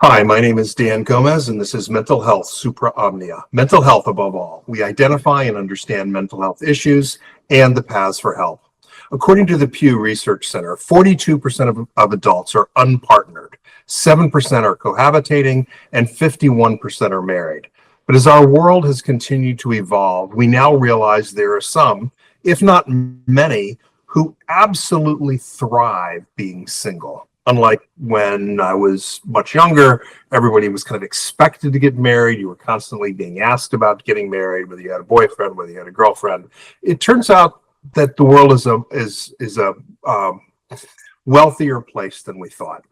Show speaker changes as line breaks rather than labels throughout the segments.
Hi, my name is Dan Gomez, and this is Mental Health Supra Omnia. Mental health above all. We identify and understand mental health issues and the paths for help. According to the Pew Research Center, 42% of adults are unpartnered, 7% are cohabitating, and 51% are married. But as our world has continued to evolve, we now realize there are some, if not many, who absolutely thrive being single. Unlike when I was much younger, everybody was kind of expected to get married. You were constantly being asked about getting married, whether you had a boyfriend, whether you had a girlfriend. It turns out that the world is a wealthier place than we thought.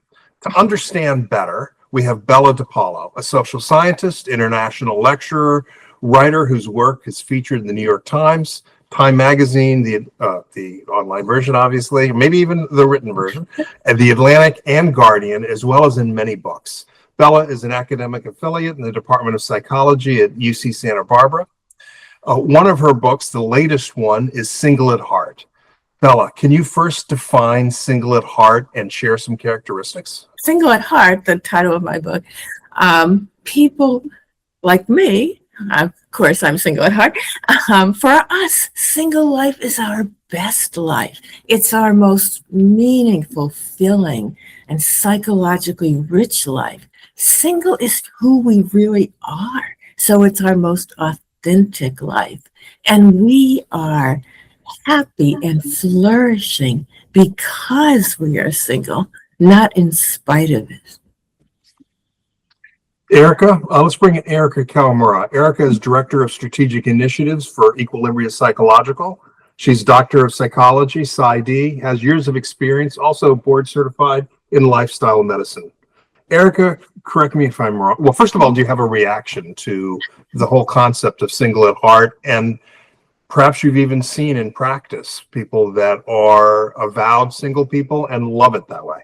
To understand better, we have Bella DePaulo, a social scientist, international lecturer, writer whose work is featured in the New York Times, Time Magazine, the online version, obviously, maybe even the written version, and the Atlantic and Guardian, as well as in many books. Bella is an academic affiliate in the Department of Psychology at UC Santa Barbara. One of her books, the latest one, is Single at Heart. Bella, can you first define single at heart and share some characteristics?
Single at Heart, the title of my book, people like me, of course, I'm single at heart. For us, single life is our best life. It's our most meaningful, fulfilling, and psychologically rich life. Single is who we really are. So it's our most authentic life. And we are happy and flourishing because we are single, not in spite of it.
Erica, let's bring in Erica Kawamura. Erica is Director of Strategic Initiatives for Equilibria Psychological. She's Doctor of Psychology, PsyD, has years of experience, also board certified in lifestyle medicine. Erica, correct me if I'm wrong. Well, first of all, do you have a reaction to the whole concept of single at heart? And perhaps you've even seen in practice people that are avowed single people and love it that way.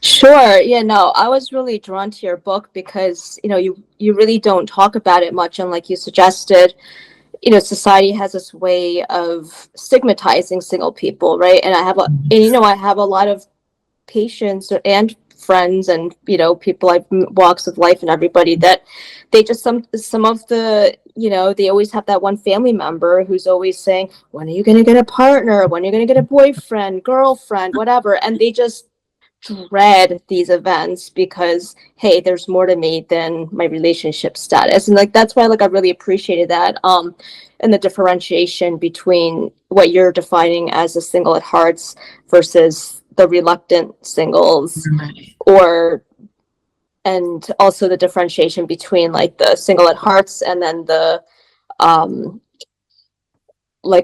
Sure. Yeah, no, I was really drawn to your book because, you really don't talk about it much. And like you suggested, society has this way of stigmatizing single people, right? And I have a lot of patients and friends and, people I've walks of life and everybody that they just, some of the, they always have that one family member who's always saying, when are you going to get a partner? When are you going to get a boyfriend, girlfriend, whatever? And they just dread these events because, hey, there's more to me than my relationship status. And that's why I really appreciated that and the differentiation between what you're defining as a single at hearts versus the reluctant singles, and also the differentiation between the single at hearts and then the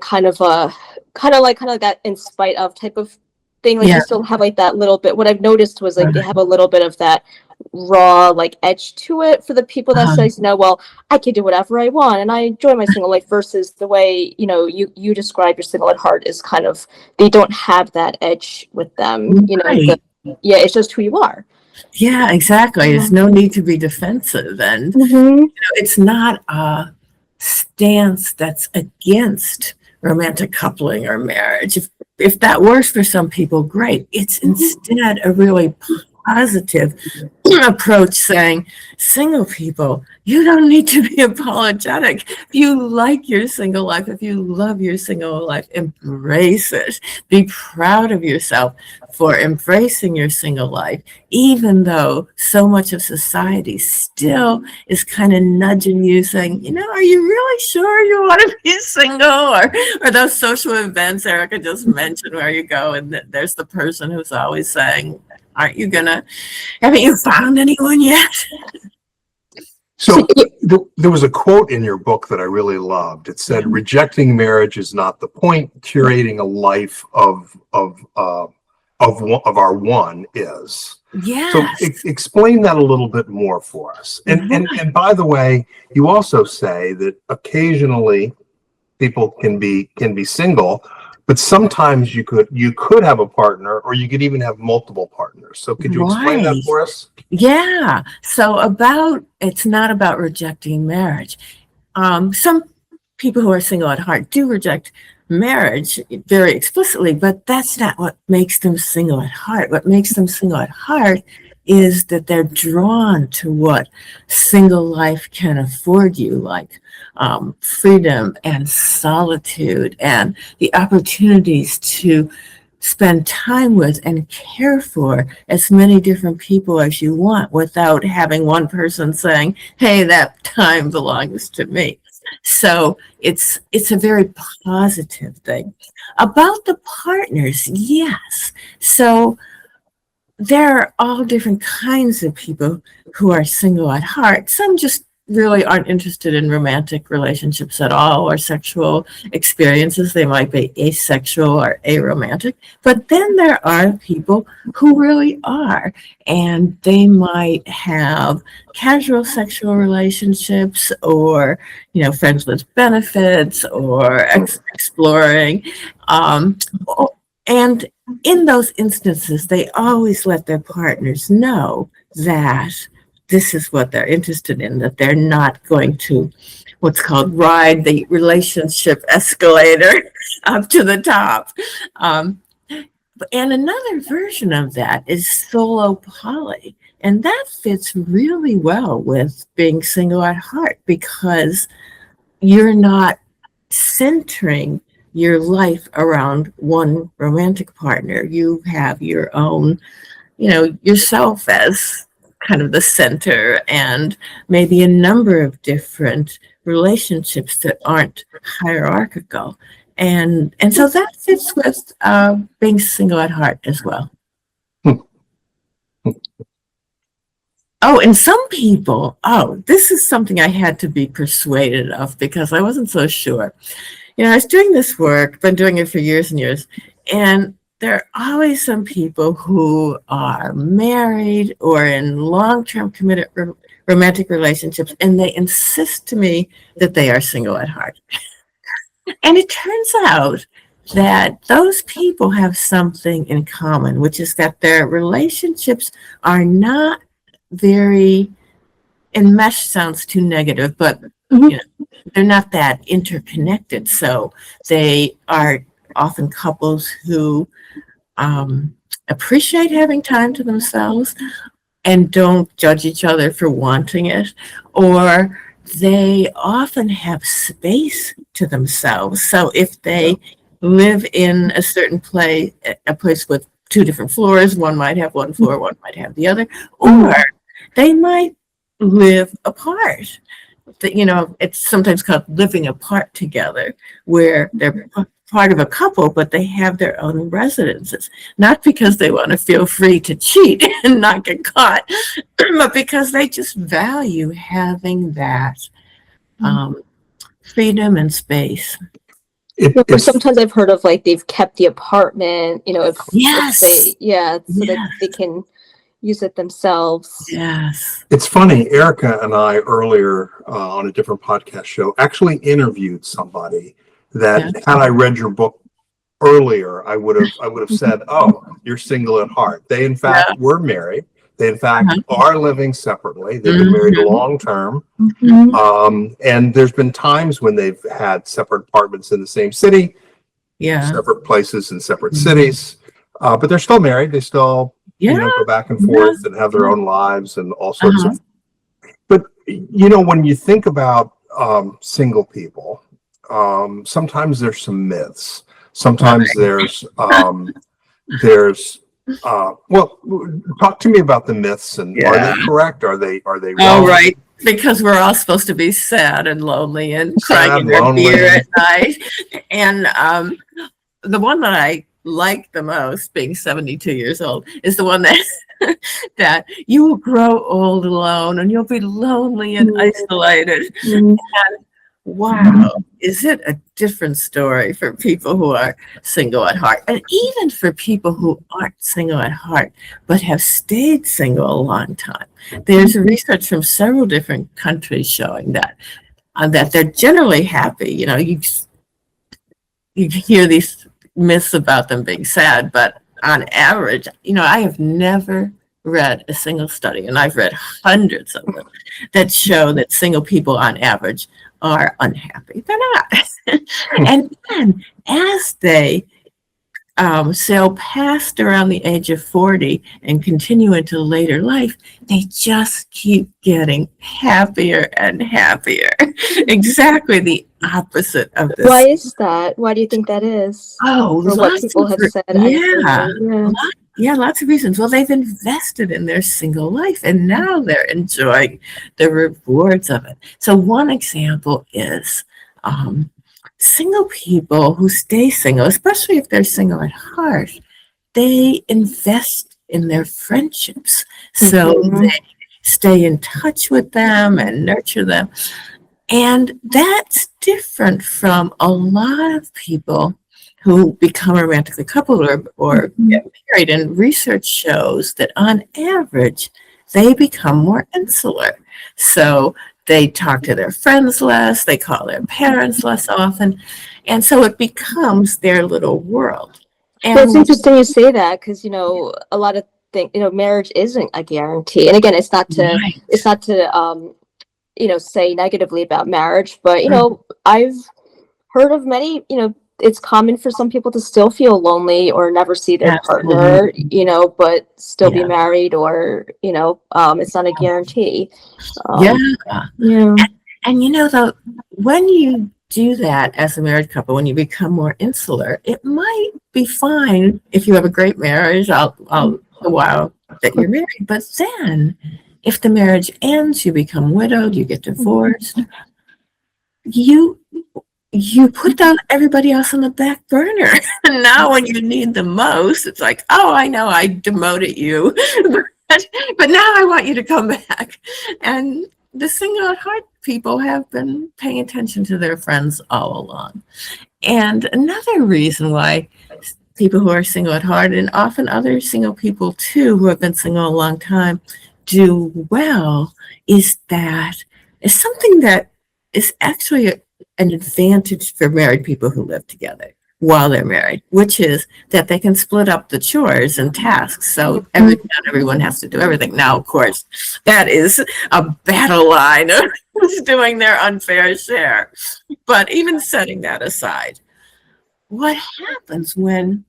kind of that in spite of type of thing. You still have that little bit. What I've noticed was they have a little bit of that raw edge to it for the people that says, well, I can do whatever I want and I enjoy my single life, versus the way you describe your single at heart is kind of, they don't have that edge with them. It's just who you are.
Yeah, exactly. There's no need to be defensive, and it's not a stance that's against romantic coupling or marriage. If that works for some people, great. It's instead a really positive approach saying, single people, you don't need to be apologetic. If you like your single life, if you love your single life, embrace it. Be proud of yourself for embracing your single life, even though so much of society still is kind of nudging you saying, are you really sure you want to be single? Or those social events Erica just mentioned where you go and there's the person who's always saying, haven't you found anyone yet?
So there was a quote in your book that I really loved. It said, rejecting marriage is not the point. Curating a life of our one is.
Yeah.
So explain that a little bit more for us. And by the way, you also say that occasionally people can be single, but sometimes you could have a partner, or you could even have multiple partners. So could you explain that for us?
Yeah. So it's not about rejecting marriage. Some people who are single at heart do reject marriage very explicitly, but that's not what makes them single at heart. What makes them single at heart is that they're drawn to what single life can afford you, like freedom and solitude and the opportunities to spend time with and care for as many different people as you want without having one person saying, hey, that time belongs to me. So it's a very positive thing. About the partners, yes. So there are all different kinds of people who are single at heart. Some just really aren't interested in romantic relationships at all or sexual experiences. They might be asexual or aromantic. But then there are people who really are, and they might have casual sexual relationships or, friends with benefits or exploring. And in those instances, they always let their partners know that this is what they're interested in, that they're not going to what's called ride the relationship escalator up to the top. And another version of that is solo poly. And that fits really well with being single at heart because you're not centering your life around one romantic partner. You have your own, yourself as kind of the center and maybe a number of different relationships that aren't hierarchical. And so that fits with being single at heart as well. Oh, and some people, this is something I had to be persuaded of because I wasn't so sure. I was doing this work, been doing it for years and years, and there are always some people who are married or in long-term committed romantic relationships, and they insist to me that they are single at heart. And it turns out that those people have something in common, which is that their relationships are not very, enmesh sounds too negative, but they're not that interconnected. So they are often couples who appreciate having time to themselves and don't judge each other for wanting it, or they often have space to themselves. So if they live in a certain place, a place with two different floors, one might have one floor, one might have the other, or they might live apart. It's sometimes called living apart together, where they're part of a couple, but they have their own residences, not because they want to feel free to cheat and not get caught, but because they just value having that freedom and space.
Or sometimes I've heard of they've kept the apartment, if they, so that they can use it themselves.
Yes.
It's funny, Erica and I earlier on a different podcast show actually interviewed somebody that had I read your book earlier, I would have said, oh, you're single at heart. They in fact were married. They in fact are living separately. They've been married long term. And there's been times when they've had separate apartments in the same city, separate places in separate cities, but they're still married. They still go back and forth and have their own lives and all sorts of. But when you think about single people, sometimes there's some myths. Sometimes there's well, talk to me about the myths and are they correct? Are they wrong?
Oh, right. Because we're all supposed to be sad and lonely and crying in our beer at night. And the one that I like the most, being 72 years old, is the one that that you will grow old alone and you'll be lonely and isolated. And wow, is it a different story for people who are single at heart, and even for people who aren't single at heart but have stayed single a long time. There's research from several different countries showing that they're generally happy. You hear these myths about them being sad, but on average, I have never read a single study, and I've read hundreds of them, that show that single people on average are unhappy. They're not. And then as they sail past around the age of 40 and continue into later life, they just keep getting happier and happier. Exactly the opposite of this.
Why is that? Why do you think that is?
Oh,
Or what people have said.
Yeah, lots of reasons. Well, they've invested in their single life and now they're enjoying the rewards of it. So one example is single people who stay single, especially if they're single at heart, they invest in their friendships. So they stay in touch with them and nurture them. And that's different from a lot of people who become romantically coupled or get married. And research shows that on average, they become more insular. So they talk to their friends less, they call their parents less often. And so it becomes their little world. And
it's interesting you say that because, you know, a lot of things, you know, marriage isn't a guarantee. And again, it's not to, you know, say negatively about marriage, but, you know, I've heard of many, you know, it's common for some people to still feel lonely or never see their partner, you know, but still be married or, you know, it's not a guarantee.
And you know, though, when you do that as a married couple, when you become more insular, it might be fine if you have a great marriage a while that you're married. But then if the marriage ends, you become widowed, you get divorced, you put down everybody else on the back burner. And now when you need the most, it's like, oh, I know I demoted you, but now I want you to come back. And the single at heart people have been paying attention to their friends all along. And another reason why people who are single at heart, and often other single people too who have been single a long time, do well, is that it's something that is actually an advantage for married people who live together while they're married, which is that they can split up the chores and tasks. So not everyone has to do everything. Now, of course, that is a battle line of who's doing their unfair share. But even setting that aside, what happens when,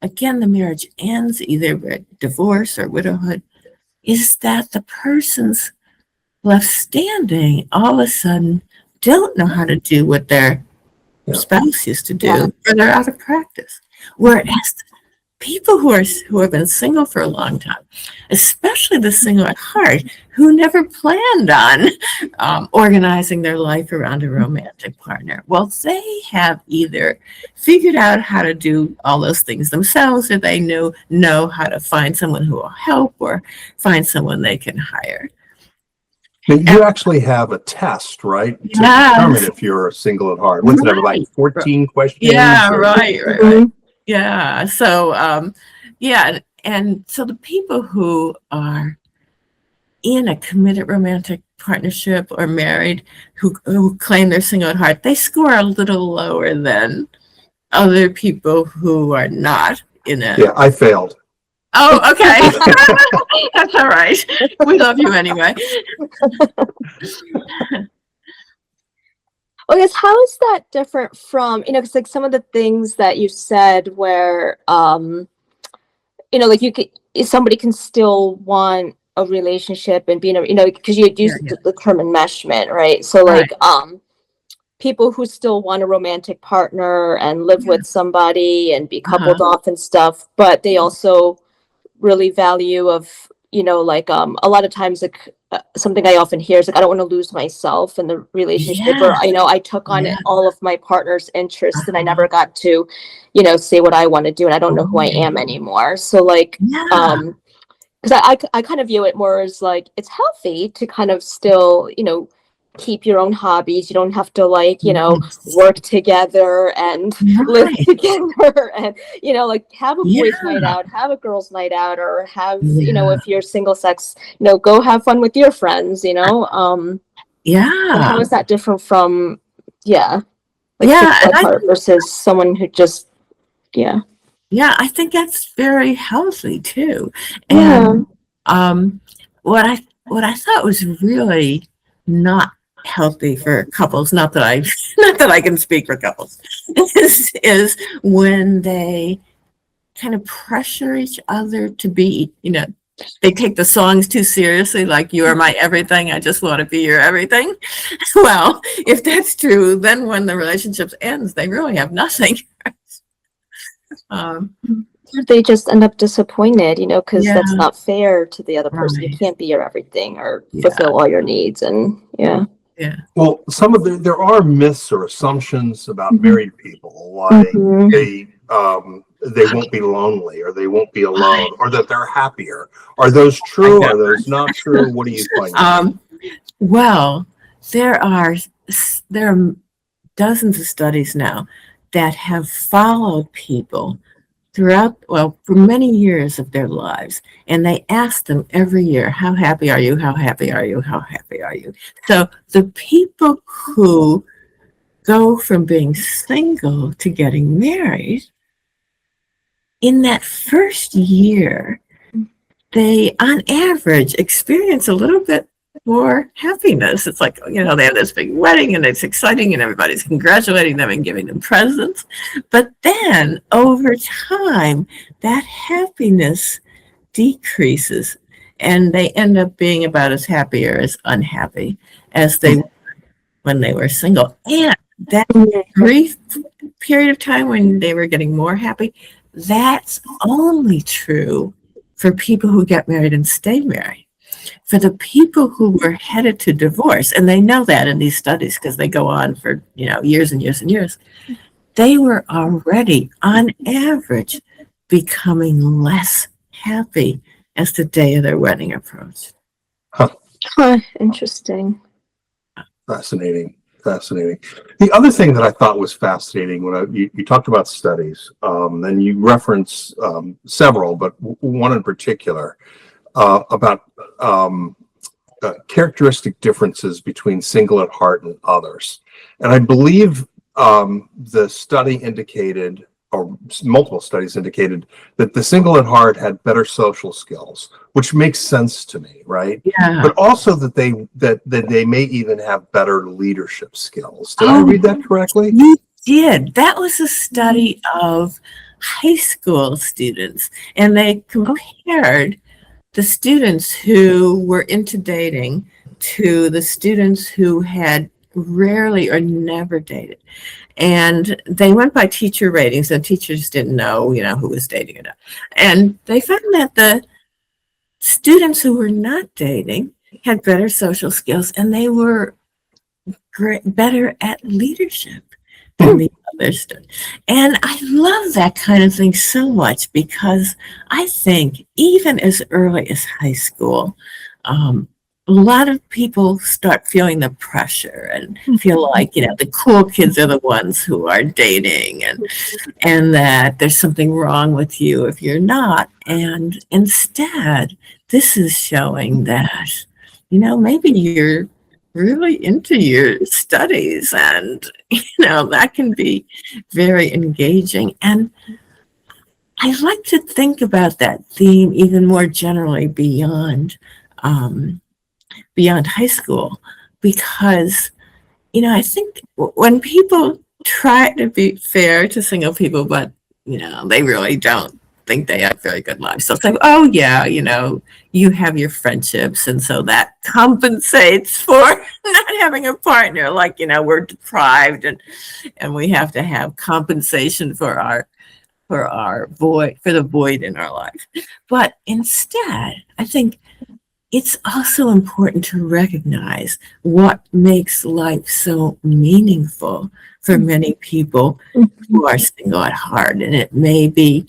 again, the marriage ends, either with divorce or widowhood, is that the persons left standing all of a sudden don't know how to do what their spouse used to do, or they're out of practice. Whereas people who have been single for a long time, especially the single at heart, who never planned on organizing their life around a romantic partner, well, they have either figured out how to do all those things themselves, or they know how to find someone who will help or find someone they can hire.
You actually have a test, right? To determine if you're single at heart. What's it, like 14 questions?
Yeah, right. Yeah. So, and so the people who are in a committed romantic partnership or married who claim they're single at heart, they score a little lower than other people who are not in a.
Yeah, I failed.
Oh, okay. That's all right. We love you anyway.
I guess how is that different from, you know, because like some of the things that you said where, you know, like somebody can still want a relationship and be in a, you know, because you use the term enmeshment, right? So like, people who still want a romantic partner and live with somebody and be coupled off and stuff, but they also really value of, you know, like a lot of times like something I often hear is like, I don't want to lose myself in the relationship, or, you know, I took on all of my partner's interests and I never got to, you know, say what I want to do, and I don't know who I am anymore. So like, because I kind of view it more as like, it's healthy to kind of still, you know, keep your own hobbies. You don't have to like, you know, work together and live together and, you know, like have a boys night out, have a girls night out, or have, you know, if you're single sex, you know, go have fun with your friends, you know. And how is that different from versus someone who just
I think that's very healthy too. And what I thought was really not healthy for couples, not that I can speak for couples, is when they kind of pressure each other to be, they take the songs too seriously, like "You are my everything, I just want to be your everything." Well, if that's true, then when the relationship ends, they really have nothing. um,
They just end up disappointed, because
Yeah.
that's not fair to the other person. You
Right.
can't be your everything or
Yeah.
fulfill all your needs. And yeah.
Well, there are myths or assumptions about
Mhm.
married people, like
Mhm.
they won't be lonely, or they won't be alone, or that they're happier. Are those true? Are those not true? What do you find?
Well, there are dozens of studies now that have followed people throughout, well, for many years of their lives. And they ask them every year, how happy are you? How happy are you? How happy are you? So the people who go from being single to getting married, in that first year, they, on average, experience a little bit more happiness. It's like, they have this big wedding and it's exciting and everybody's congratulating them and giving them presents. But then over time, that happiness decreases and they end up being about as happy or as unhappy as they were when they were single. And that brief period of time when they were getting more happy, that's only true for people who get married and stay married. For the people who were headed to divorce, and they know that in these studies because they go on for years and years and years, they were already on average becoming less happy as the day of their wedding approached.
Huh, interesting.
Fascinating. The other thing that I thought was fascinating when you talked about studies, and you reference several, but one in particular about characteristic differences between single at heart and others. And I believe the study indicated, or multiple studies indicated, that the single at heart had better social skills, which makes sense to me, right?
Yeah.
But also that they may even have better leadership skills. Did I read that correctly?
You did. That was a study of high school students, and they compared the students who were into dating to the students who had rarely or never dated. And they went by teacher ratings, and teachers didn't know, who was dating or not. And they found that the students who were not dating had better social skills, and they were better at leadership than the other students. And I love that kind of thing so much because I think even as early as high school, a lot of people start feeling the pressure and feel like, the cool kids are the ones who are dating and that there's something wrong with you if you're not. And instead, this is showing that, maybe you're really into your studies and, that can be very engaging. And I like to think about that theme even more generally beyond high school, because, I think when people try to be fair to single people, but, they really don't think they have very good lives. So it's like, oh yeah, you have your friendships. And so that compensates for not having a partner. Like, we're deprived and we have to have compensation for the void in our life. But instead, I think it's also important to recognize what makes life so meaningful for many people who are single at heart. And it may be,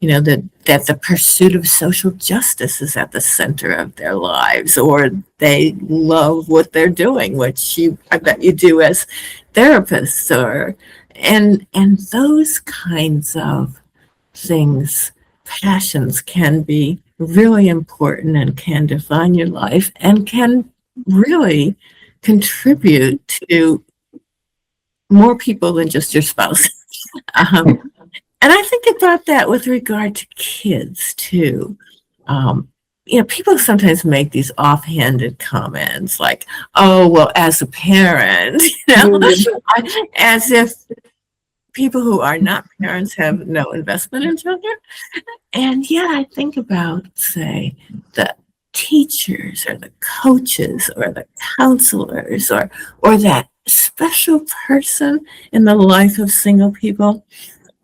that the pursuit of social justice is at the center of their lives, or they love what they're doing, which I bet you do as therapists, and those kinds of things, passions can be really important and can define your life and can really contribute to more people than just your spouse. And I think about that with regard to kids too. People sometimes make these offhanded comments like, oh, well, as a parent, as if people who are not parents have no investment in children. And yeah, I think about, say, the teachers or the coaches or the counselors or that special person in the life of single people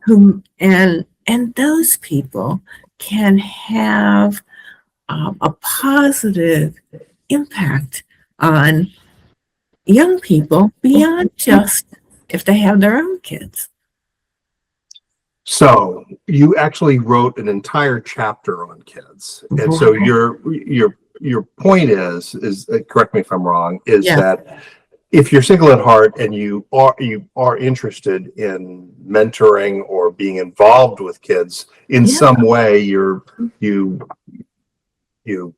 who and those people can have a positive impact on young people beyond just if they have their own kids.
So you actually wrote an entire chapter on kids, and so your point is correct me if I'm wrong, is that if you're single at heart and you are interested in mentoring or being involved with kids in some way, you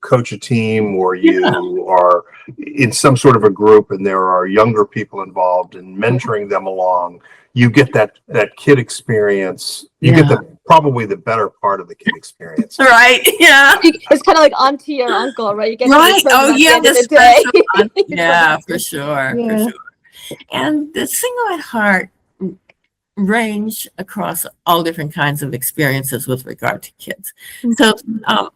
coach a team or you are in some sort of a group and there are younger people involved in mentoring them along, you get that kid experience. You get probably the better part of the kid experience.
Right. Yeah.
It's kind of like auntie or uncle, right? You get
right.
Oh yeah, the day.
Yeah, for sure. For sure. And the single at heart range across all different kinds of experiences with regard to kids. So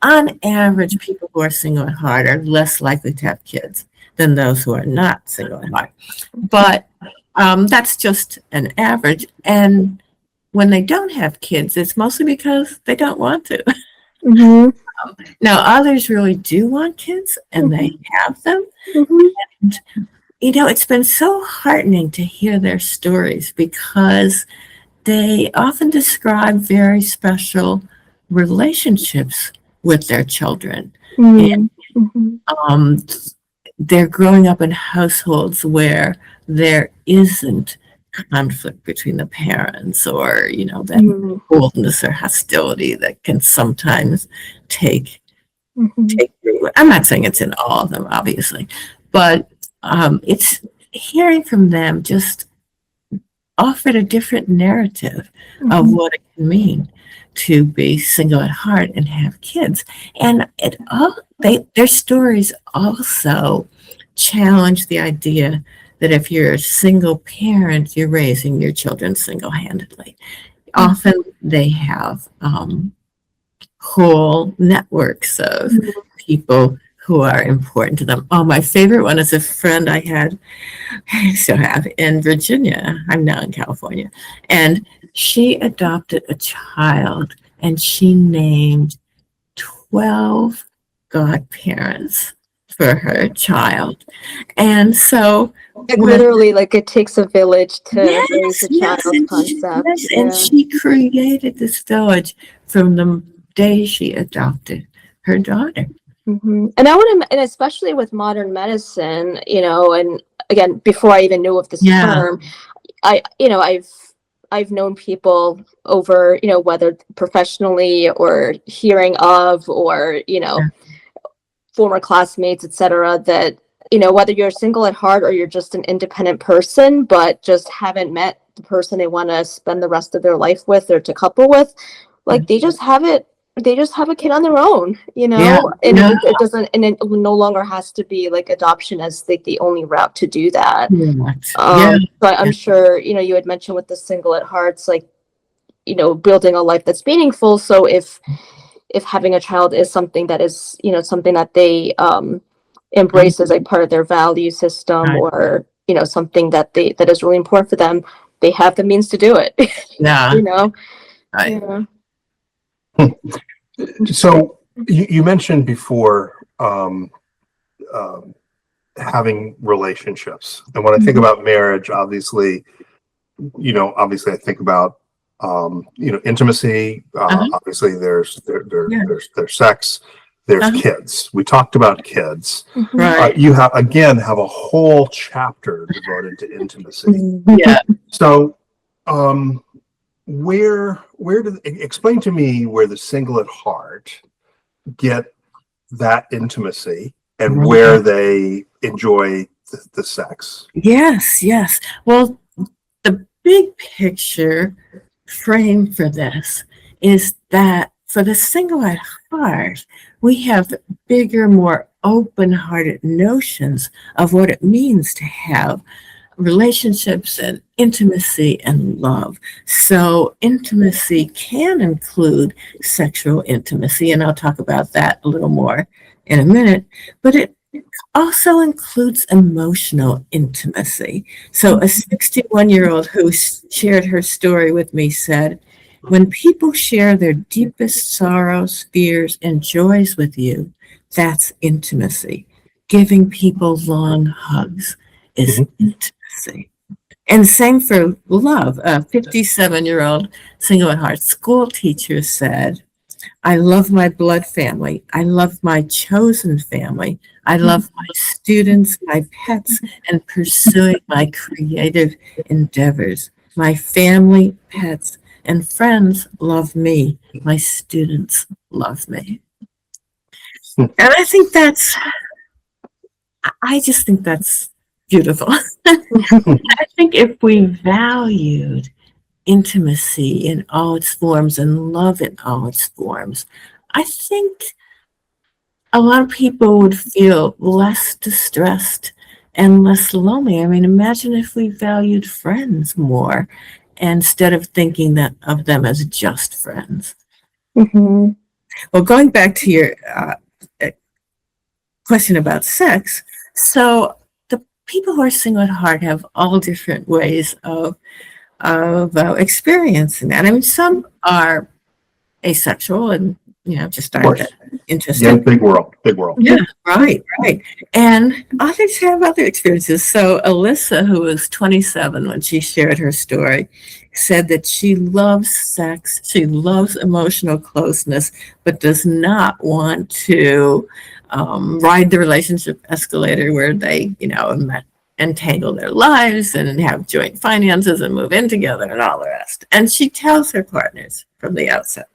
on average, people who are single at heart are less likely to have kids than those who are not single at heart. But that's just an average. And when they don't have kids, it's mostly because they don't want to. Now, others really do want kids and they have them. And, you know, it's been so heartening to hear their stories because they often describe very special relationships with their children. And they're growing up in households where there isn't conflict between the parents or, you know, that coldness or hostility that can sometimes take root. I'm not saying it's in all of them, obviously, but it's hearing from them just offered a different narrative of what it can mean to be single at heart and have kids. And their stories also challenge the idea that if you're a single parent, you're raising your children single-handedly. Often they have whole networks of people who are important to them. Oh, my favorite one is a friend I still have in Virginia. I'm now in California. And she adopted a child and she named 12 godparents for her child. And so
literally, like, it takes a village to raise a child concept.
And she created this village from the day she adopted her daughter.
And and especially with modern medicine, you know, and again, before I even knew of this term, I've known people over, you know, whether professionally or hearing of, or, you know, former classmates, etc., that, you know, whether you're single at heart or you're just an independent person, but just haven't met the person they want to spend the rest of their life with or to couple with, like they just have a kid on their own, you know, and it doesn't, and it no longer has to be like adoption as the only route to do that. But I'm sure, you know, you had mentioned with the single at hearts, like, you know, building a life that's meaningful. So if having a child is something that is, you know, something that they embrace as a part of their value system, or, you know, something that is really important for them, they have the means to do it. You know.
So you mentioned before having relationships, and when I think about marriage, obviously I think about intimacy. Obviously, there's sex, there's kids. We talked about kids. You have a whole chapter devoted to intimacy. So, explain to me where the single at heart get that intimacy and where they enjoy the sex.
Yes. Well, the big picture frame for this is that for the single at heart, we have bigger, more open-hearted notions of what it means to have relationships and intimacy and love. So intimacy can include sexual intimacy, and I'll talk about that a little more in a minute, but it also includes emotional intimacy. So a 61-year-old who shared her story with me said, when people share their deepest sorrows, fears, and joys with you, that's intimacy. Giving people long hugs is intimacy. And same for love. A 57-year-old single at heart school teacher said, I love my blood family. I love my chosen family. I love my students, my pets, and pursuing my creative endeavors. My family, pets, and friends love me. My students love me. And I think I just think that's beautiful. I think if we valued intimacy in all its forms and love in all its forms, I think a lot of people would feel less distressed and less lonely. I mean, imagine if we valued friends more instead of thinking that of them as just friends.
Mm-hmm.
Well, going back to your question about sex, so the people who are single at heart have all different ways of experiencing that. I mean, some are asexual and just aren't that interested.
Yeah, big world.
Yeah, right. And others have other experiences. So Alyssa, who was 27 when she shared her story, said that she loves sex, she loves emotional closeness, but does not want to ride the relationship escalator where they, entangle their lives and have joint finances and move in together and all the rest. And she tells her partners from the outset.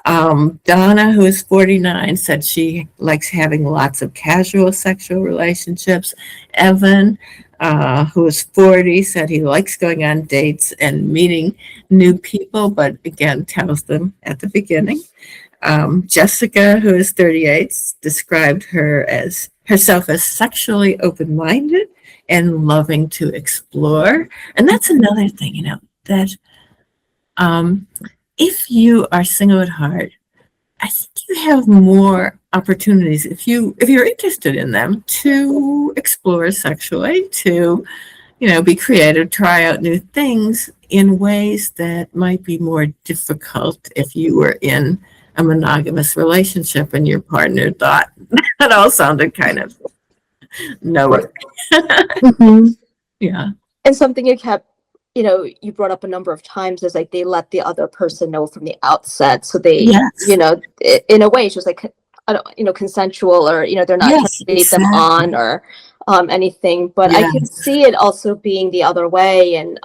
Donna, who is 49, said she likes having lots of casual sexual relationships. Evan, who is 40, said he likes going on dates and meeting new people, but again, tells them at the beginning. Jessica, who is 38, described herself as sexually open-minded and loving to explore. And that's another thing, that if you are single at heart, I think you have more opportunities if you're interested in them to explore sexually, to be creative, try out new things in ways that might be more difficult if you were in a monogamous relationship and your partner thought that all sounded kind of
Right.
Mm-hmm.
Yeah.
And something you brought up a number of times is like they let the other person know from the outset. So they, in a way, it's just like, consensual, or, they're not trying to date them on or anything. But I can see it also being the other way. And,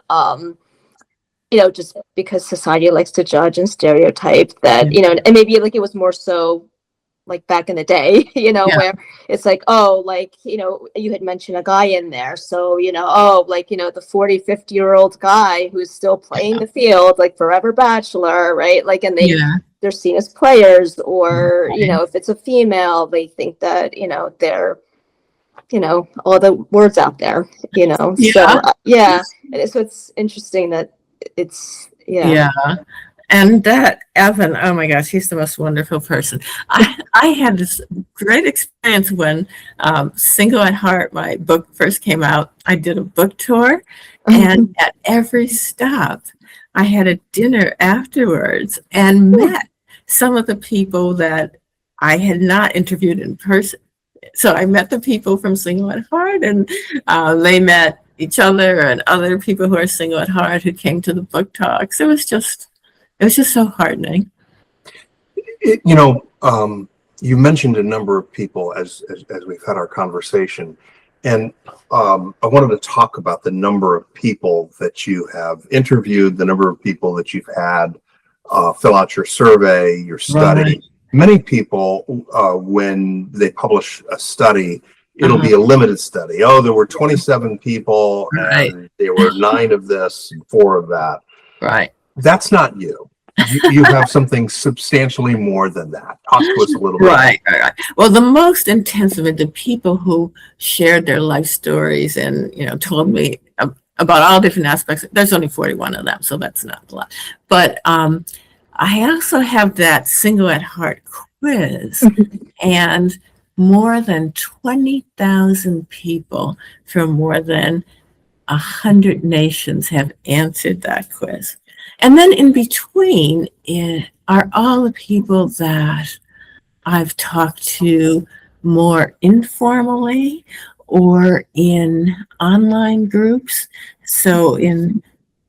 just because society likes to judge and stereotype that, and maybe like it was more so like back in the day, where it's like, oh, like, you had mentioned a guy in there. So, the 40, 50-year-old guy who's still playing the field, like forever bachelor, right? Like, and they're seen as players, or, if it's a female, they think that, they're, all the words out there, So, And so it's interesting that it's,
And that Evan, oh my gosh, he's the most wonderful person. I had this great experience when Single at Heart, my book, first came out. I did a book tour, and at every stop, I had a dinner afterwards and met some of the people that I had not interviewed in person. So I met the people from Single at Heart, and they met each other and other people who are single at heart who came to the book talks. It was just so heartening.
You mentioned a number of people as we've had our conversation, and I wanted to talk about the number of people that you have interviewed, the number of people that you've had fill out your survey, your study. Right. Many people, when they publish a study, it'll be a limited study. Oh, there were 27 people, and there were 9 of this and 4 of that.
Right.
That's not you. You have something substantially more than that. Talk to us a little bit.
Right. Well, the most intense of it, the people who shared their life stories and, told me about all different aspects. There's only 41 of them, so that's not a lot. But I also have that Single at Heart quiz, and more than 20,000 people from more than 100 nations have answered that quiz. And then in between are all the people that I've talked to more informally or in online groups. So in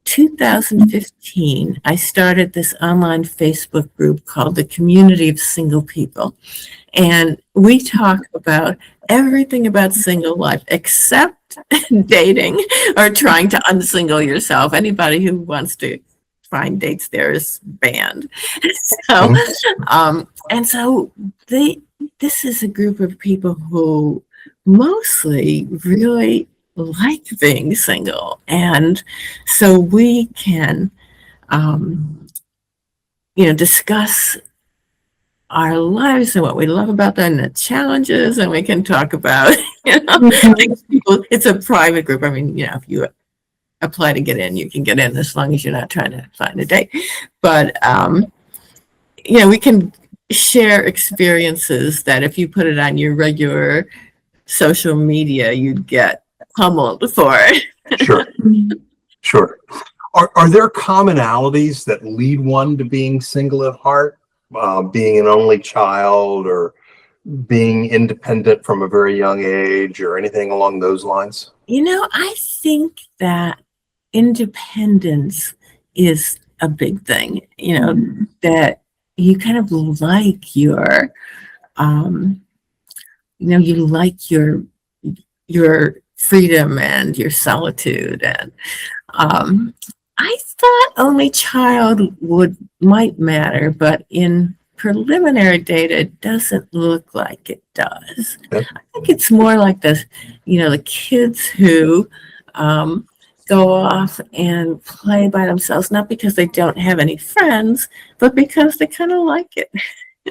2015, I started this online Facebook group called the Community of Single People. And we talk about everything about single life except dating or trying to unsingle yourself. Anybody who wants to find dates there is banned. So, and so this is a group of people who mostly really like being single. And so we can, discuss our lives and what we love about them and the challenges, and we can talk about, it's a private group. I mean, if you apply to get in, you can get in as long as you're not trying to find a date. But, we can share experiences that if you put it on your regular social media, you'd get pummeled for it.
Sure. Are there commonalities that lead one to being single at heart? Being an only child or being independent from a very young age or anything along those lines?
I think that independence is a big thing, that you kind of like your, you like your freedom and your solitude. And I thought only child might matter, but in preliminary data, it doesn't look like it does.
Okay.
I think it's more like the kids who go off and play by themselves, not because they don't have any friends, but because they kind of like it.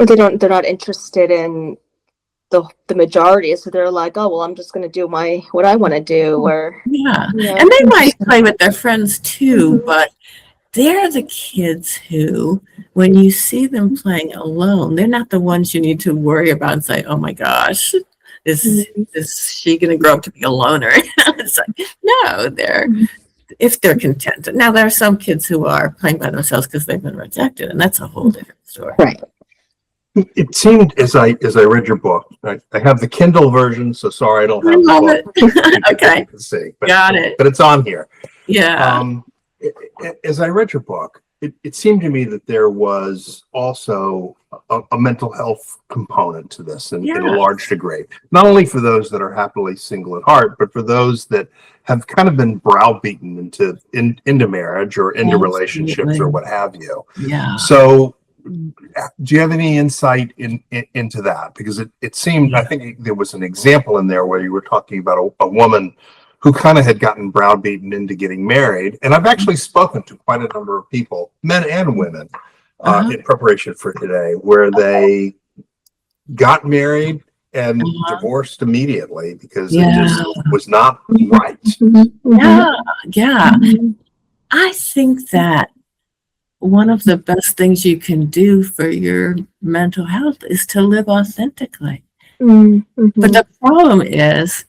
Or they're not interested in the majority, so they're like, oh well, I'm just going to do what I want to do. Or
and they might play with their friends too, but they're the kids who, when you see them playing alone, they're not the ones you need to worry about and say, oh my gosh, is she going to grow up to be a loner? It's like, no, if they're content. Now there are some kids who are playing by themselves because they've been rejected, and that's a whole different story.
Right.
It seemed as I read your book, I have the Kindle version, so sorry I don't have the book.
It. Okay.
You can see,
Got it.
But it's on here.
Yeah.
As I read your book, it seemed to me that there was also a mental health component to this in a large degree. Not only for those that are happily single at heart, but for those that have kind of been browbeaten into marriage or into relationships or what have you.
Yeah.
So do you have any insight into that? Because it seemed, I think there was an example in there where you were talking about a woman who kind of had gotten browbeaten into getting married. And I've actually spoken to quite a number of people, men and women, in preparation for today, where they got married and divorced immediately because it just was not right.
Yeah. I think that one of the best things you can do for your mental health is to live authentically. But the problem is,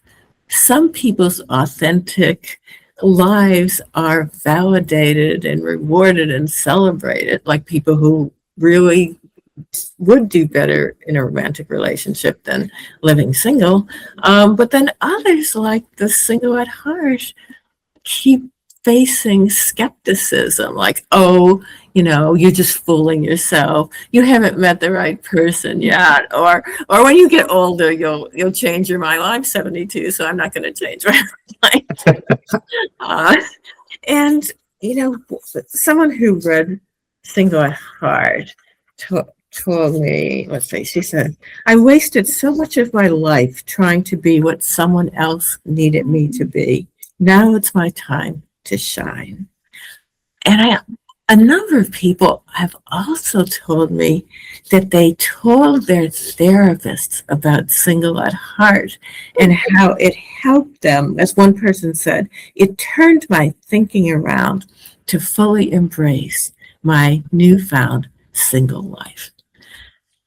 some people's authentic lives are validated and rewarded and celebrated, like people who really would do better in a romantic relationship than living single. But then others, like the single at heart, keep facing skepticism, like, oh, you're just fooling yourself. You haven't met the right person yet. Or when you get older, you'll change your mind. Well, I'm 72, so I'm not going to change my mind. And, someone who read Single at Heart told me, let's see, she said, I wasted so much of my life trying to be what someone else needed me to be. Now it's my time to shine. And a number of people have also told me that they told their therapists about single at heart and how it helped them. As one person said, it turned my thinking around to fully embrace my newfound single life.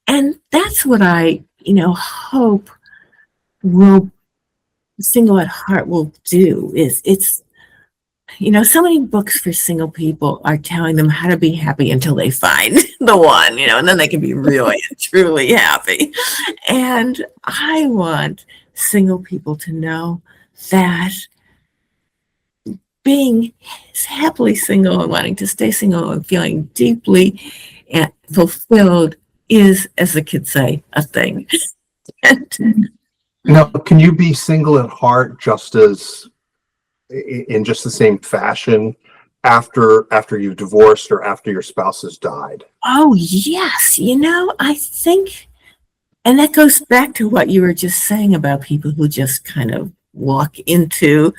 And that's what I, hope will single at heart will do is it's so many books for single people are telling them how to be happy until they find the one, and then they can be really and truly happy. And I want single people to know that being happily single and wanting to stay single and feeling deeply and fulfilled is, as the kids say, a thing.
Now, can you be single at heart just as in just the same fashion after you've divorced or after your spouse has died?
Oh, yes. I think, and that goes back to what you were just saying about people who just kind of walk into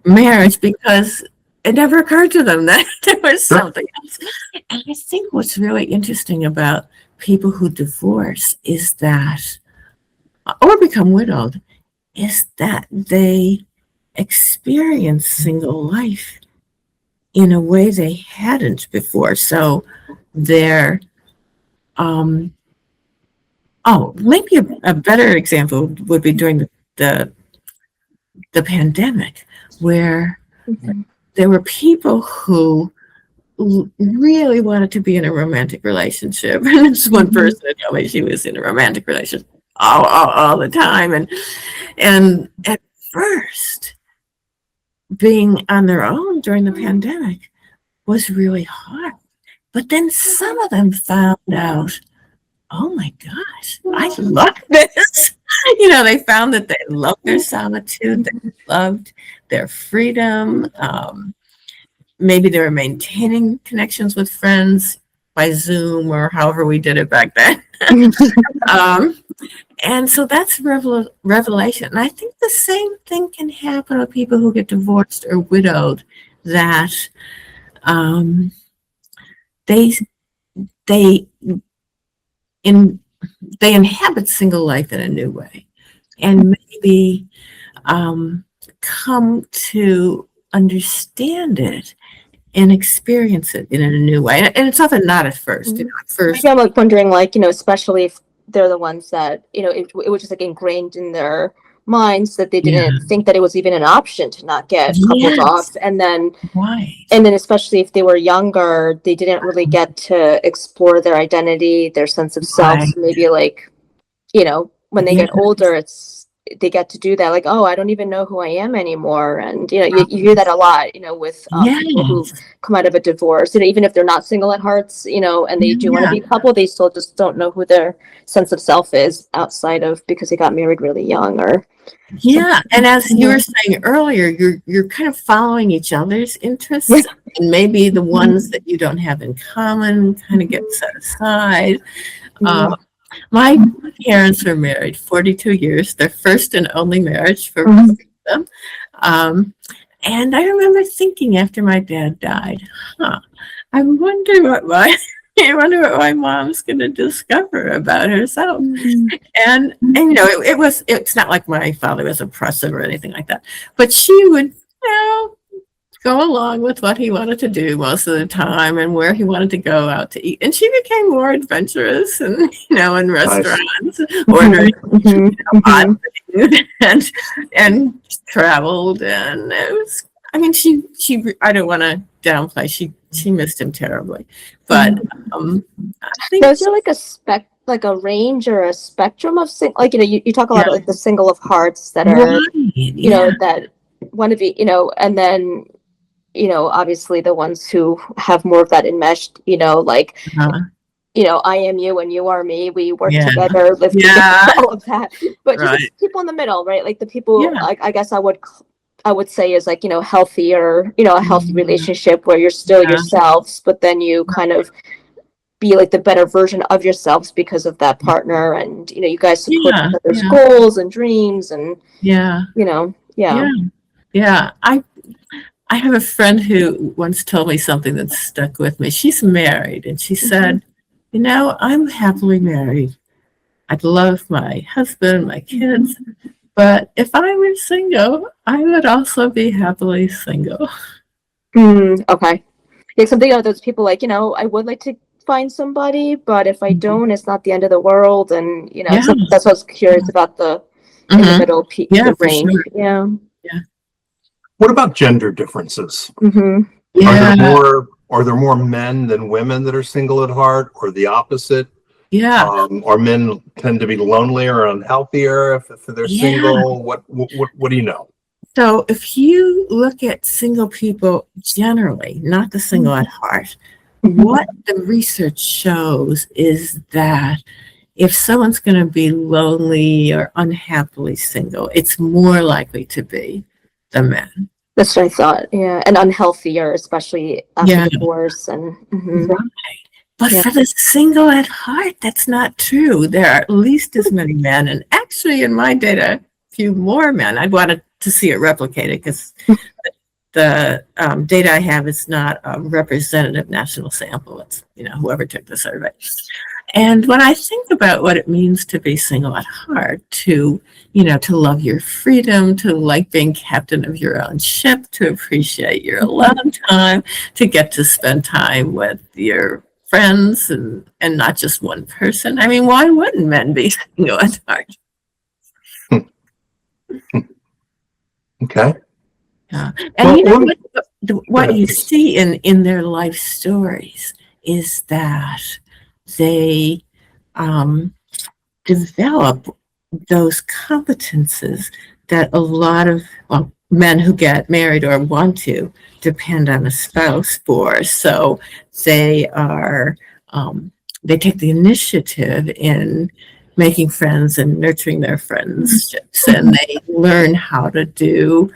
marriage because it never occurred to them that there was something else. And I think what's really interesting about people who divorce is that, or become widowed, is that they experience single life in a way they hadn't before. So they're, maybe a better example would be during the pandemic, where there were people who really wanted to be in a romantic relationship. And this one person told me she was in a romantic relationship all the time. And at first, being on their own during the pandemic was really hard. But then some of them found out, oh my gosh, I love this. They found that they loved their solitude, they loved their freedom. Maybe they were maintaining connections with friends by Zoom or however we did it back then. And so that's revelation. And I think the same thing can happen with people who get divorced or widowed, that they inhabit single life in a new way, and maybe come to understand it and experience it in a new way. And it's often not at first. At first,
I'm like wondering, especially if they're the ones that, it was just ingrained in their minds that they didn't think that it was even an option to not get coupled off. And then, especially if they were younger, they didn't really get to explore their identity, their sense of self. Maybe when they get older, they get to do that, I don't even know who I am anymore. And you hear that a lot, with people who come out of a divorce, even if they're not single at hearts, and they do want to be a couple, they still just don't know who their sense of self is outside of because they got married really young or
and as you were saying earlier, you're kind of following each other's interests, and maybe the ones that you don't have in common kind of get set aside. My parents were married 42 years, their first and only marriage for both of them. And I remember thinking after my dad died, I wonder what my mom's going to discover about herself. And it's not like my father was oppressive or anything like that, but she would, go along with what he wanted to do most of the time and where he wanted to go out to eat. And she became more adventurous and, in restaurants, ordering odd things and traveled. And it was, she I don't want to downplay, she missed him terribly. But I think
is there a range or a spectrum of you talk a lot about the single of hearts that are that want to be, and then obviously the ones who have more of that enmeshed, I am you and you are me. We work together, live together, all of that. But just people in the middle, right? Like the people, I guess I would say is healthier, a healthy relationship where you're still yourselves, but then you kind of be the better version of yourselves because of that partner, and you guys support each other's goals and dreams, and
I have a friend who once told me something that stuck with me. She's married, and she said, you know, I'm happily married. I love my husband, my kids, but if I were single, I would also be happily single.
Okay. Yeah, something of those people like, I would like to find somebody, but if I don't, it's not the end of the world. And,
Yeah.
that's what I was curious about the in the middle,
Yeah,
the
for
range.
sure.
Yeah.
What about gender differences?
Yeah.
Are there more men than women that are single at heart, or the opposite?
Yeah.
Or men tend to be lonelier or unhealthier if they're single? What do you know?
So if you look at single people generally, not the single at heart, what the research shows is that if someone's going to be lonely or unhappily single, it's more likely to be the men.
That's what I thought. Yeah. And unhealthier, especially after divorce. And
Right. But for the single at heart, that's not true. There are at least as many men, and actually in my data, a few more men. I wanted to see it replicated because the data I have is not a representative national sample. It's, whoever took the survey. And when I think about what it means to be single at heart, to love your freedom, to like being captain of your own ship, to appreciate your alone time, to get to spend time with your friends and not just one person. I mean, why wouldn't men be single at heart?
Okay.
Yeah. And what you see in their life stories is that they develop those competences that a lot of men who get married or want to depend on a spouse for. So they are they take the initiative in making friends and nurturing their friendships, and they learn how to do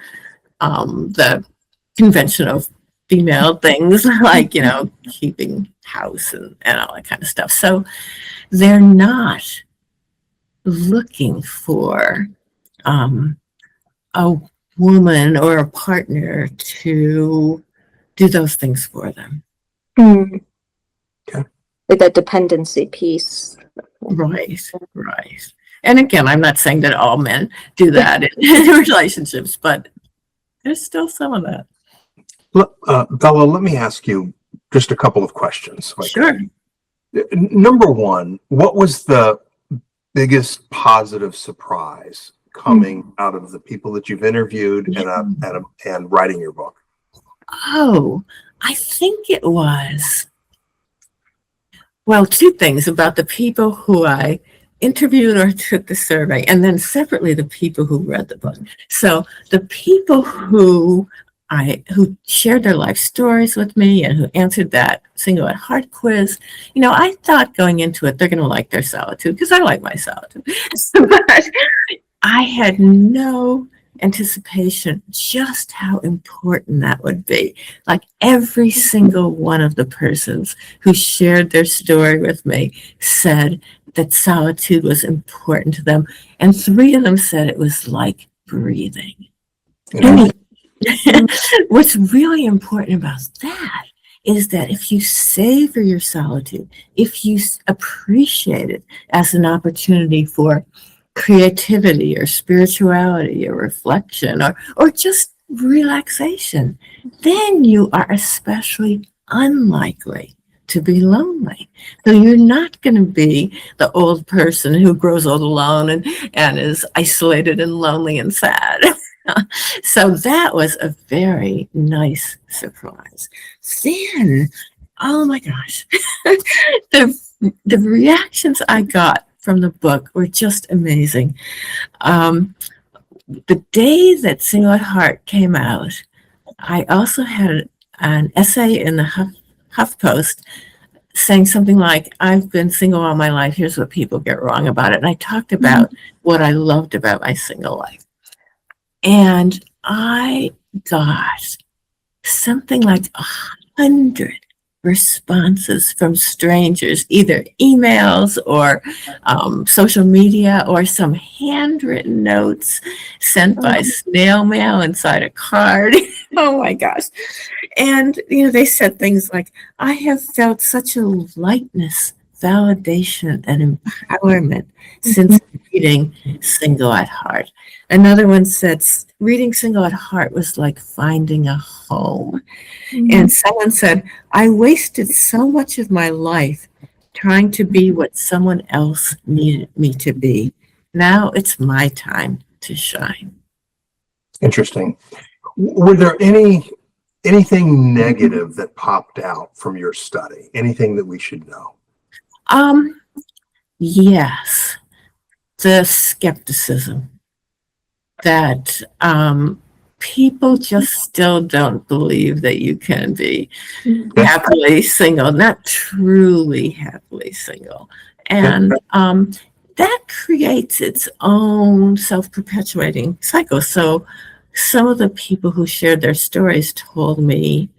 the conventional female things like, keeping house and all that kind of stuff. So they're not looking for a woman or a partner to do those things for them.
Okay.
Like that dependency piece.
Right. And again, I'm not saying that all men do that in relationships, but there's still some of that.
Bella, let me ask you just a couple of questions.
Sure.
Number one, what was the biggest positive surprise coming out of the people that you've interviewed and writing your book?
Oh, I think it was, well, two things about the people who I interviewed or took the survey, and then separately the people who read the book. So the people who shared their life stories with me and who answered that single at heart quiz, I thought going into it, they're going to like their solitude because I like my solitude. But I had no anticipation just how important that would be. Like every single one of the persons who shared their story with me said that solitude was important to them. And 3 of them said it was like breathing. What's really important about that is that if you savor your solitude, if you appreciate it as an opportunity for creativity or spirituality or reflection or just relaxation, then you are especially unlikely to be lonely. So you're not going to be the old person who grows old alone and is isolated and lonely and sad. So that was a very nice surprise. Then, oh my gosh, the reactions I got from the book were just amazing. The day that Single at Heart came out, I also had an essay in the HuffPost saying something like, I've been single all my life, here's what people get wrong about it. And I talked about what I loved about my single life. And I got something like 100 responses from strangers, either emails or social media or some handwritten notes sent by snail mail inside a card. Oh my gosh. And, they said things like, I have felt such a lightness, validation, and empowerment since reading Single at Heart. Another one said, reading Single at Heart was like finding a home. And someone said, I wasted so much of my life trying to be what someone else needed me to be. Now it's my time to shine.
Interesting. Were there anything negative that popped out from your study? Anything that we should know?
Yes. The skepticism that people just still don't believe that you can be happily single, not truly happily single. And that creates its own self-perpetuating cycle. So some of the people who shared their stories told me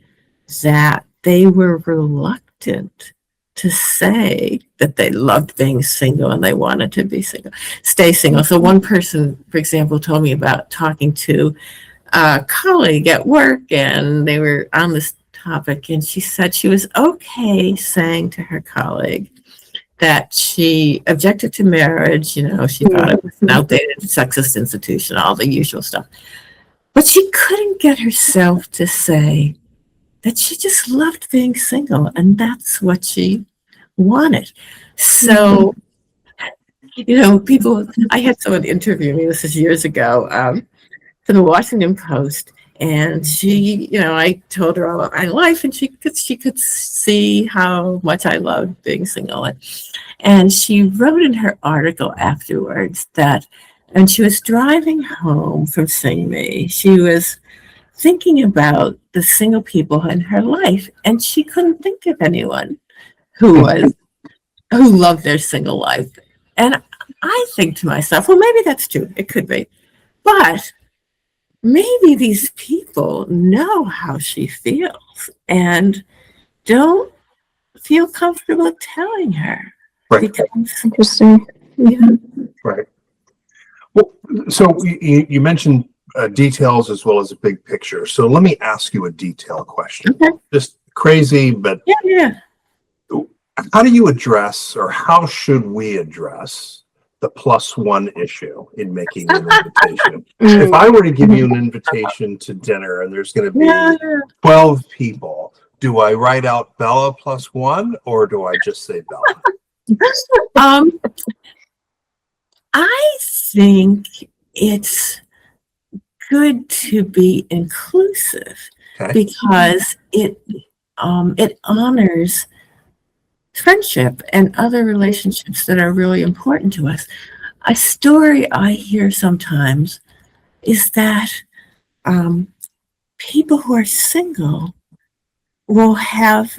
that they were reluctant to say that they loved being single and they wanted to be single, stay single. So one person, for example, told me about talking to a colleague at work, and they were on this topic, and she said she was okay saying to her colleague that she objected to marriage, she thought it was an outdated sexist institution, all the usual stuff. But she couldn't get herself to say that she just loved being single, and that's what she wanted. So, I had someone interview me, this is years ago, for the Washington Post, and she, I told her all about my life, and she could see how much I loved being single. And she wrote in her article afterwards and she was driving home from seeing me. She was thinking about the single people in her life, and she couldn't think of anyone who loved their single life. And I think to myself, well, maybe that's true. It could be. But maybe these people know how she feels and don't feel comfortable telling her.
Right.
Interesting.
Yeah.
Right. Well, so you mentioned details as well as a big picture. So let me ask you a detail question.
Okay.
Just crazy, but
Yeah.
how do you address, or how should we address the +1 issue in making an invitation? If I were to give you an invitation to dinner and there's going to be 12 people, do I write out Bella +1 or do I just say Bella?
I think it's good to be inclusive because it honors friendship and other relationships that are really important to us. A story I hear sometimes is that people who are single will have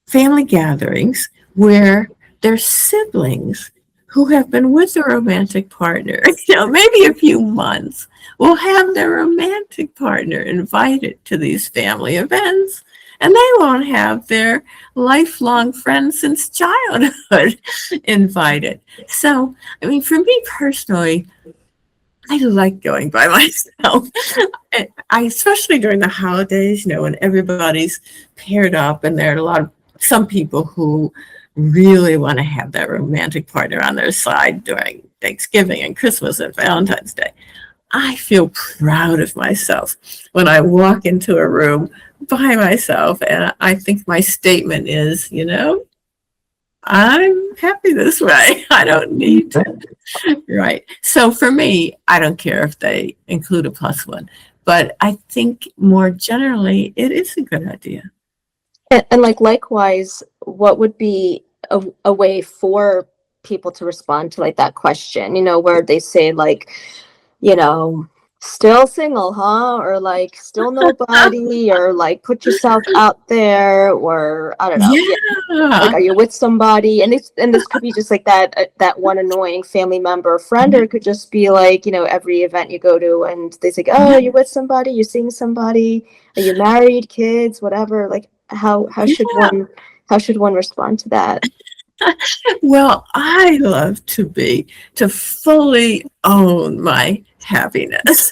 family gatherings where their siblings who have been with a romantic partner, maybe a few months, will have their romantic partner invited to these family events. And they won't have their lifelong friends since childhood invited. So, for me personally, I like going by myself. I especially during the holidays, when everybody's paired up, and there are some people who really want to have that romantic partner on their side during Thanksgiving and Christmas and Valentine's Day. I feel proud of myself when I walk into a room by myself, and I think my statement is, I'm happy this way. I don't need to. Right. So for me, I don't care if they include a +1, but I think more generally, it is a good idea.
And likewise, what would be a way for people to respond to that question, where they say still single, huh? Or still nobody, or put yourself out there, or I don't know.
Yeah.
Are you with somebody? And this could be just that one annoying family member or friend, or it could just be every event you go to and they say, oh, are you with somebody? You're seeing somebody? Are you married? Kids? Whatever. How should one respond to that?
Well, I love to fully own my happiness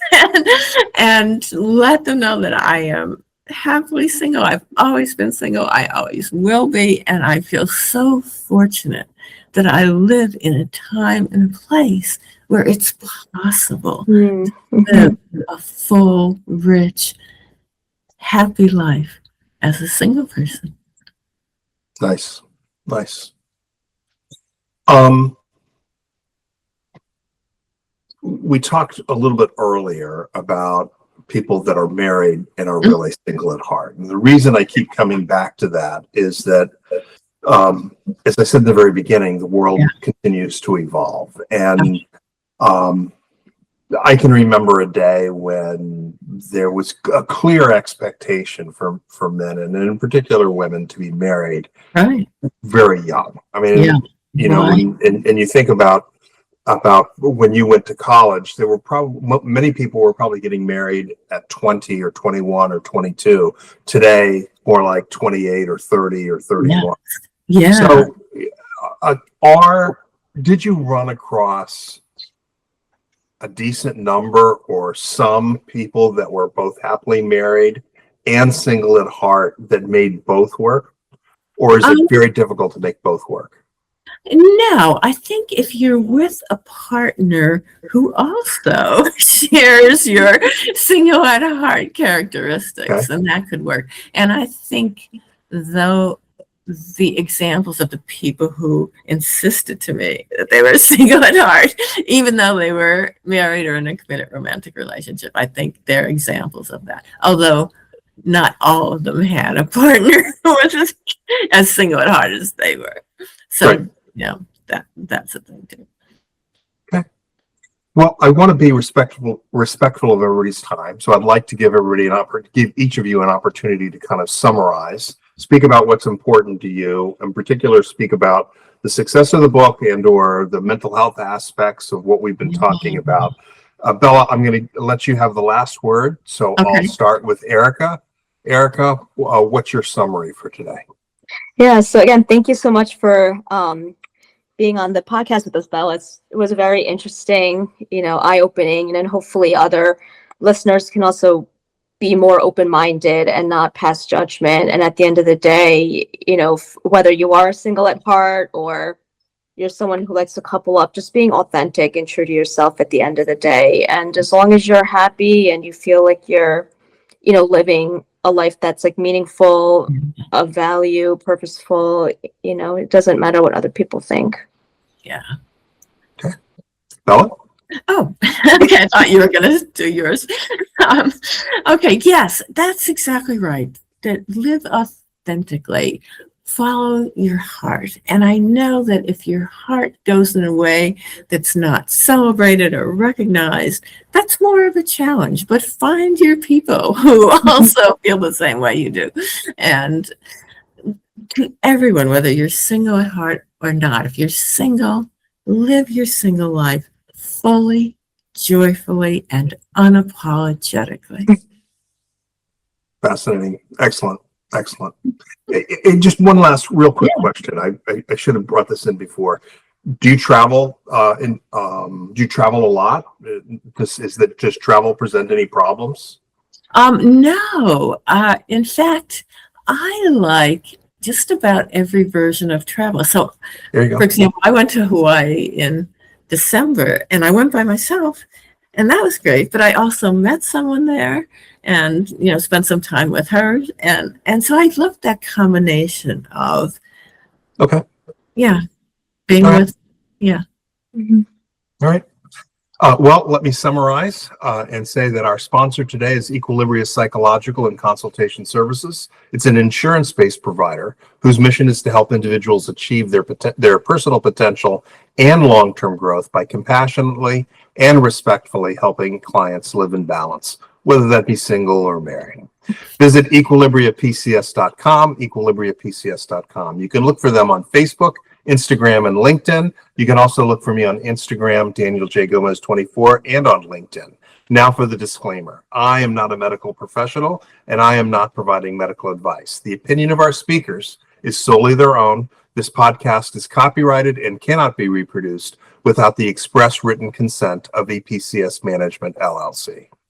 and let them know that I am happily single. I've always been single. I always will be. And I feel so fortunate that I live in a time and a place where it's possible to live a full, rich, happy life as a single person.
Nice. Nice. We talked a little bit earlier about people that are married and are really single at heart. And the reason I keep coming back to that is that, as I said in the very beginning, the world continues to evolve. And I can remember a day when there was a clear expectation for men, and in particular women, to be married very young. I mean, you know, and you think about when you went to college, there were probably many people were probably getting married at 20 or 21 or 22. Today, more like 28 or 30 or 31.
Yeah.
So, did you run across a decent number or some people that were both happily married and single at heart that made both work? Or is it very difficult to make both work?
No, I think if you're with a partner who also shares your single at heart characteristics, then that could work. And I think, though, the examples of the people who insisted to me that they were single at heart, even though they were married or in a committed romantic relationship, I think they're examples of that. Although not all of them had a partner who was as single at heart as they were. So, that's a thing too.
Okay. Well, I want to be respectful of everybody's time. So I'd like to give give each of you an opportunity to kind of summarize, speak about what's important to you, in particular, speak about the success of the book and or the mental health aspects of what we've been talking about. Bella, I'm going to let you have the last word. So I'll start with Erica. Erica, what's your summary for today?
Yeah. So again, thank you so much for being on the podcast with us, Bella. It was very interesting, eye-opening, and then hopefully other listeners can also be more open-minded and not pass judgment. And at the end of the day, whether you are single at heart or you're someone who likes to couple up, just being authentic and true to yourself at the end of the day. And as long as you're happy and you feel like you're, living a life that's like meaningful, of value, purposeful, it doesn't matter what other people think.
Yeah.
Okay. Bella?
Oh, okay. I thought you were going to do yours. Okay. Yes, that's exactly right. That live authentically, follow your heart. And I know that if your heart goes in a way that's not celebrated or recognized, that's more of a challenge. But find your people who also feel the same way you do. And to everyone, whether you're single at heart or not, if you're single, live your single life fully, joyfully, and unapologetically.
Fascinating. Excellent. And just one last real quick question. I should have brought this in before. Do you travel? Do you travel a lot? Does travel present any problems?
No. In fact, I like just about every version of travel. So,
there you go.
For example, I went to Hawaii in December, and I went by myself, and that was great. But I also met someone there, and spent some time with her, and so I loved that combination of being with
All right. Well, let me summarize and say that our sponsor today is Equilibria Psychological and Consultation Services. It's an insurance-based provider whose mission is to help individuals achieve their personal potential and long-term growth by compassionately and respectfully helping clients live in balance, whether that be single or married. Visit equilibriapcs.com, equilibriapcs.com. You can look for them on Facebook, Instagram, and LinkedIn. You can also look for me on Instagram, Daniel J. Gomez 24, and on LinkedIn. Now for the disclaimer. I am not a medical professional, and I am not providing medical advice. The opinion of our speakers is solely their own. This podcast is copyrighted and cannot be reproduced without the express written consent of EPCS Management LLC.